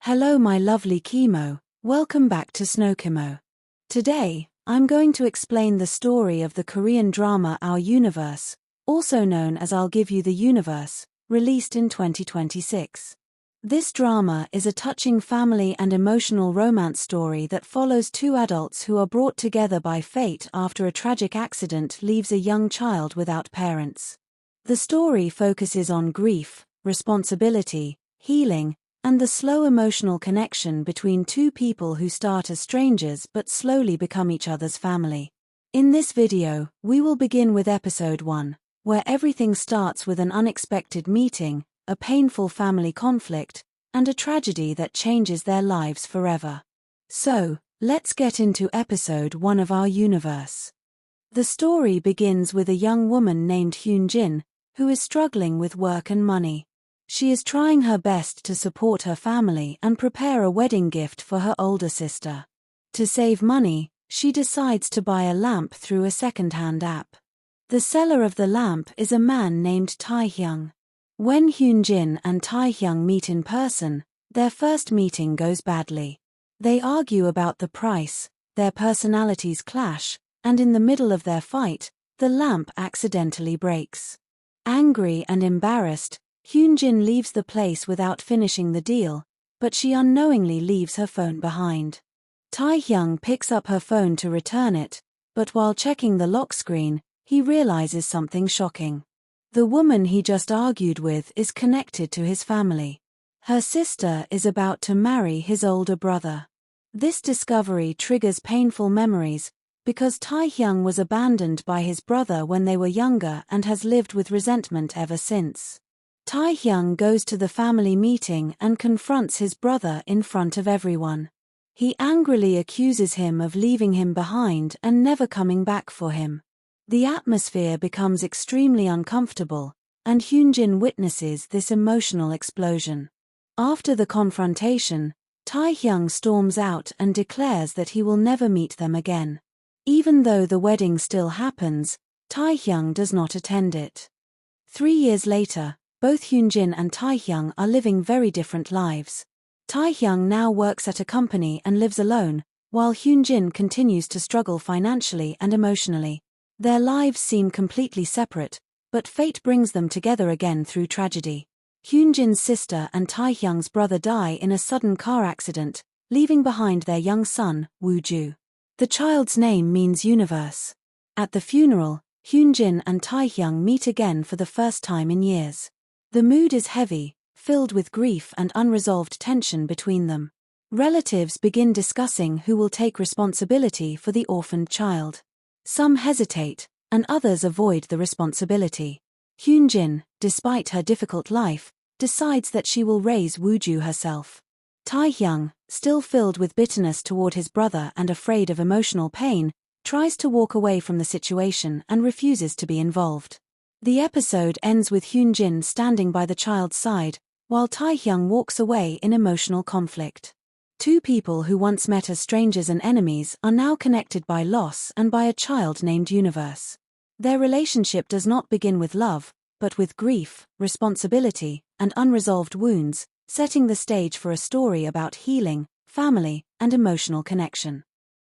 Hello my lovely Chemo, welcome back to Snowchemo. Today, I'm going to explain the story of the Korean drama Our Universe, also known as I'll Give You the Universe, released in 2026. This drama is a touching family and emotional romance story that follows two adults who are brought together by fate after a tragic accident leaves a young child without parents. The story focuses on grief, responsibility, healing, and the slow emotional connection between two people who start as strangers but slowly become each other's family. In this video, we will begin with episode 1, where everything starts with an unexpected meeting, a painful family conflict, and a tragedy that changes their lives forever. So, let's get into episode 1 of Our Universe. The story begins with a young woman named Hyun-jin, who is struggling with work and money. She is trying her best to support her family and prepare a wedding gift for her older sister. To save money, she decides to buy a lamp through a second-hand app. The seller of the lamp is a man named Tae-hyung. When Hyun-jin and Tae-hyung meet in person, their first meeting goes badly. They argue about the price, their personalities clash, and in the middle of their fight, the lamp accidentally breaks. Angry and embarrassed, Hyun-jin leaves the place without finishing the deal, but she unknowingly leaves her phone behind. Tae-hyung picks up her phone to return it, but while checking the lock screen, he realizes something shocking. The woman he just argued with is connected to his family. Her sister is about to marry his older brother. This discovery triggers painful memories, because Tae-hyung was abandoned by his brother when they were younger and has lived with resentment ever since. Tae-hyung goes to the family meeting and confronts his brother in front of everyone. He angrily accuses him of leaving him behind and never coming back for him. The atmosphere becomes extremely uncomfortable, and Hyun-jin witnesses this emotional explosion. After the confrontation, Tae-hyung storms out and declares that he will never meet them again. Even though the wedding still happens, Tae-hyung does not attend it. 3 years later, both Hyun-jin and Tae-hyung are living very different lives. Tae-hyung now works at a company and lives alone, while Hyun-jin continues to struggle financially and emotionally. Their lives seem completely separate, but fate brings them together again through tragedy. Hyun-jin's sister and Tae-hyung's brother die in a sudden car accident, leaving behind their young son, Woo-ju. The child's name means universe. At the funeral, Hyun-jin and Tae-hyung meet again for the first time in years. The mood is heavy, filled with grief and unresolved tension between them. Relatives begin discussing who will take responsibility for the orphaned child. Some hesitate, and others avoid the responsibility. Hyun-jin, despite her difficult life, decides that she will raise Woo-ju herself. Tae-hyung, still filled with bitterness toward his brother and afraid of emotional pain, tries to walk away from the situation and refuses to be involved. The episode ends with Hyun-jin standing by the child's side, while Tae-hyung walks away in emotional conflict. Two people who once met as strangers and enemies are now connected by loss and by a child named Universe. Their relationship does not begin with love, but with grief, responsibility, and unresolved wounds, setting the stage for a story about healing, family, and emotional connection.